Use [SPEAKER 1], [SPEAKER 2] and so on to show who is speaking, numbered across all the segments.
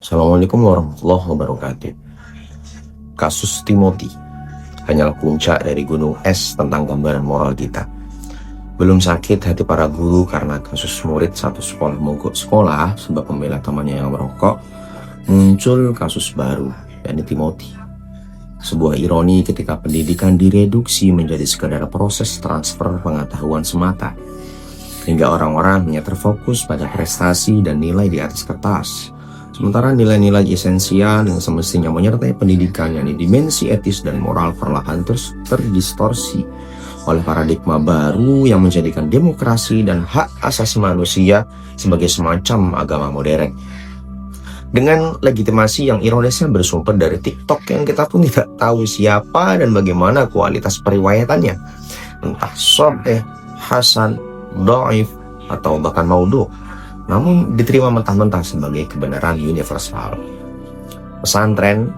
[SPEAKER 1] Assalamualaikum warahmatullahi wabarakatuh. Kasus Timothy hanyalah puncak dari gunung es tentang gambaran moral kita. Belum sakit hati para guru karena kasus murid satu sekolah mogok sekolah sebab membela temannya yang merokok. Muncul kasus baru, yakni Timothy. Sebuah ironi ketika pendidikan direduksi menjadi sekadar proses transfer pengetahuan semata, hingga orang-orang hanya terfokus pada prestasi dan nilai di atas kertas. Sementara nilai-nilai esensial yang semestinya menyertai pendidikan, yakni dimensi etis dan moral, perlahan terus terdistorsi oleh paradigma baru yang menjadikan demokrasi dan hak asasi manusia sebagai semacam agama modern. Dengan legitimasi yang ironisnya bersumber dari TikTok yang kita pun tidak tahu siapa dan bagaimana kualitas periwayatannya, entah sahih, hasan, dhaif, atau bahkan maudhu, namun diterima mentah-mentah sebagai kebenaran universal. Pesantren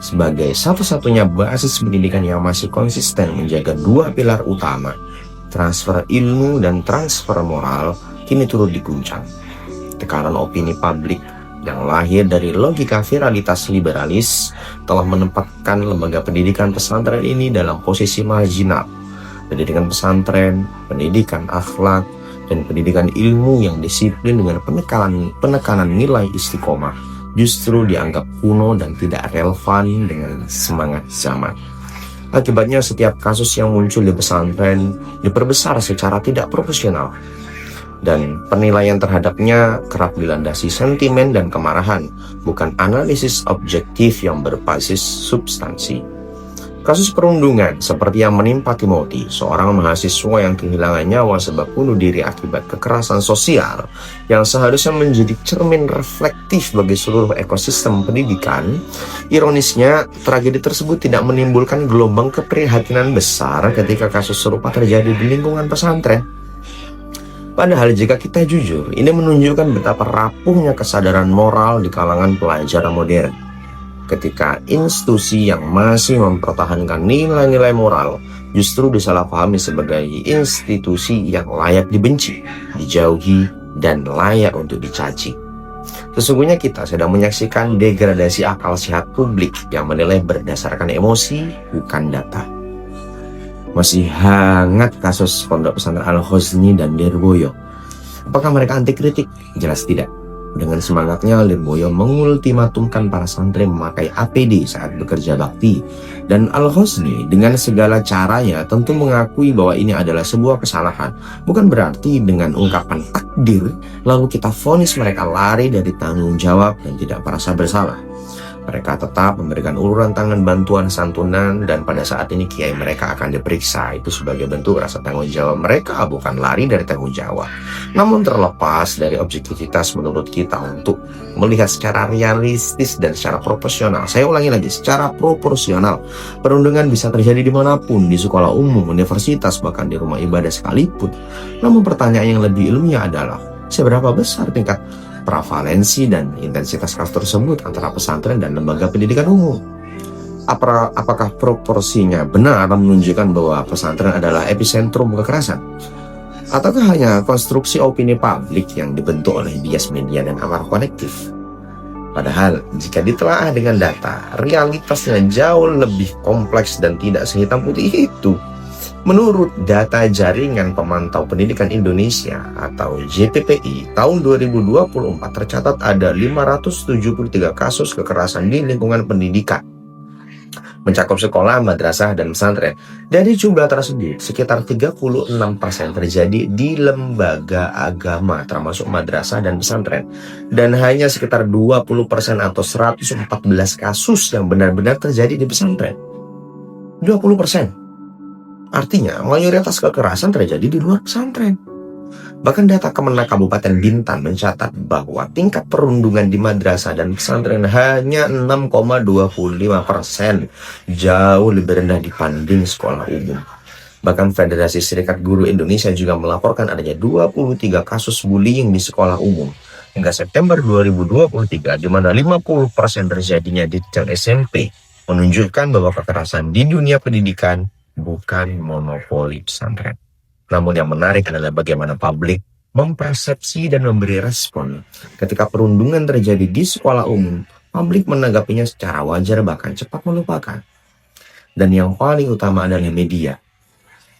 [SPEAKER 1] sebagai satu-satunya basis pendidikan yang masih konsisten menjaga dua pilar utama, transfer ilmu dan transfer moral, kini turut diguncang. Tekanan opini publik yang lahir dari logika viralitas liberalis telah menempatkan lembaga pendidikan pesantren ini dalam posisi marginal. Pendidikan pesantren, pendidikan akhlak, dan pendidikan ilmu yang disiplin dengan penekanan nilai istiqomah justru dianggap kuno dan tidak relevan dengan semangat zaman. Akibatnya setiap kasus yang muncul di pesantren diperbesar secara tidak profesional, dan penilaian terhadapnya kerap dilandasi sentimen dan kemarahan, bukan analisis objektif yang berbasis substansi. Kasus perundungan seperti yang menimpa Timothy, seorang mahasiswa yang kehilangan nyawa sebab bunuh diri akibat kekerasan sosial, yang seharusnya menjadi cermin reflektif bagi seluruh ekosistem pendidikan. Ironisnya, tragedi tersebut tidak menimbulkan gelombang keprihatinan besar ketika kasus serupa terjadi di lingkungan pesantren. Padahal jika kita jujur, ini menunjukkan betapa rapuhnya kesadaran moral di kalangan pelajar modern. Ketika institusi yang masih mempertahankan nilai-nilai moral justru disalahpahami sebagai institusi yang layak dibenci, dijauhi, dan layak untuk dicaci. Sesungguhnya kita sedang menyaksikan degradasi akal sehat publik yang menilai berdasarkan emosi, bukan data. Masih hangat kasus pondok pesantren Al-Ghazni dan Lirboyo. Apakah mereka anti kritik? Jelas tidak. Dengan semangatnya, Lirboyo mengultimatumkan para santri memakai APD saat bekerja bakti, dan Al-Ghazni dengan segala caranya tentu mengakui bahwa ini adalah sebuah kesalahan. Bukan berarti dengan ungkapan takdir lalu kita vonis mereka lari dari tanggung jawab dan tidak merasa bersalah. Mereka tetap memberikan uluran tangan bantuan santunan, dan pada saat ini kiai mereka akan diperiksa. Itu sebagai bentuk rasa tanggung jawab mereka, bukan lari dari tanggung jawab. Namun terlepas dari objektivitas menurut kita untuk melihat secara realistis dan secara proporsional, saya ulangi lagi, secara proporsional, perundungan bisa terjadi dimanapun, di sekolah umum, universitas, bahkan di rumah ibadah sekalipun. Namun pertanyaan yang lebih ilmiah adalah, seberapa besar tingkat prevalensi dan intensitas kasus tersebut antara pesantren dan lembaga pendidikan umum? Apakah proporsinya benar menunjukkan bahwa pesantren adalah epicentrum kekerasan? Ataukah hanya konstruksi opini publik yang dibentuk oleh bias media dan amarah kolektif? Padahal jika ditelaah dengan data, realitasnya jauh lebih kompleks dan tidak sehitam putih itu. Menurut data Jaringan Pemantau Pendidikan Indonesia atau JPPI, tahun 2024 tercatat ada 573 kasus kekerasan di lingkungan pendidikan, mencakup sekolah, madrasah, dan pesantren. Dari jumlah tersebut, sekitar 36% terjadi di lembaga agama termasuk madrasah dan pesantren, dan hanya sekitar 20% atau 114 kasus yang benar-benar terjadi di pesantren. 20%. Artinya, mayoritas kekerasan terjadi di luar pesantren. Bahkan data Kemenak Kabupaten Bintan mencatat bahwa tingkat perundungan di madrasah dan pesantren hanya 6,25%, jauh lebih rendah dibanding sekolah umum. Bahkan Federasi Serikat Guru Indonesia juga melaporkan adanya 23 kasus bullying di sekolah umum hingga September 2023, di mana 50% terjadinya di jenjang SMP, menunjukkan bahwa kekerasan di dunia pendidikan bukan monopoli pesantren. Namun yang menarik adalah bagaimana publik mempersepsi dan memberi respon. Ketika perundungan terjadi di sekolah umum, publik menanggapinya secara wajar bahkan cepat melupakan. Dan yang paling utama adalah media,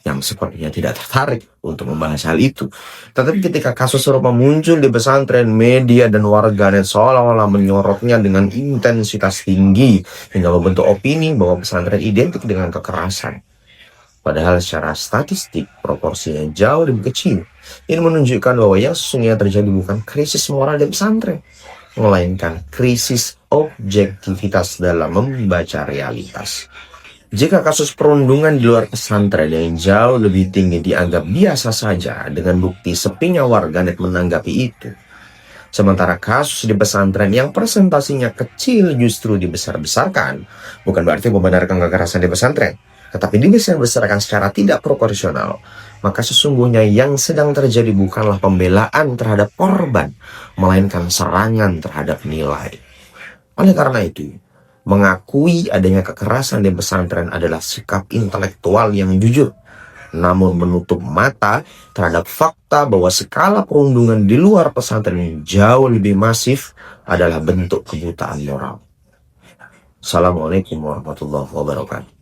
[SPEAKER 1] yang sepertinya tidak tertarik untuk membahas hal itu. Tetapi ketika kasus serupa muncul di pesantren, media dan warganet seolah-olah menyorotnya dengan intensitas tinggi hingga membentuk opini bahwa pesantren identik dengan kekerasan. Padahal secara statistik proporsinya jauh lebih kecil. Ini menunjukkan bahwa yang sesungguhnya terjadi bukan krisis moral di pesantren, melainkan krisis objektivitas dalam membaca realitas. Jika kasus perundungan di luar pesantren yang jauh lebih tinggi dianggap biasa saja dengan bukti sepinya warganet menanggapi itu, sementara kasus di pesantren yang presentasinya kecil justru dibesar-besarkan, bukan berarti membenarkan kekerasan di pesantren, tetapi dibesar-besarkan secara tidak proporsional, maka sesungguhnya yang sedang terjadi bukanlah pembelaan terhadap korban, melainkan serangan terhadap nilai. Oleh karena itu, mengakui adanya kekerasan di pesantren adalah sikap intelektual yang jujur, namun menutup mata terhadap fakta bahwa skala perundungan di luar pesantren yang jauh lebih masif adalah bentuk kebutaan moral. Assalamualaikum warahmatullahi wabarakatuh.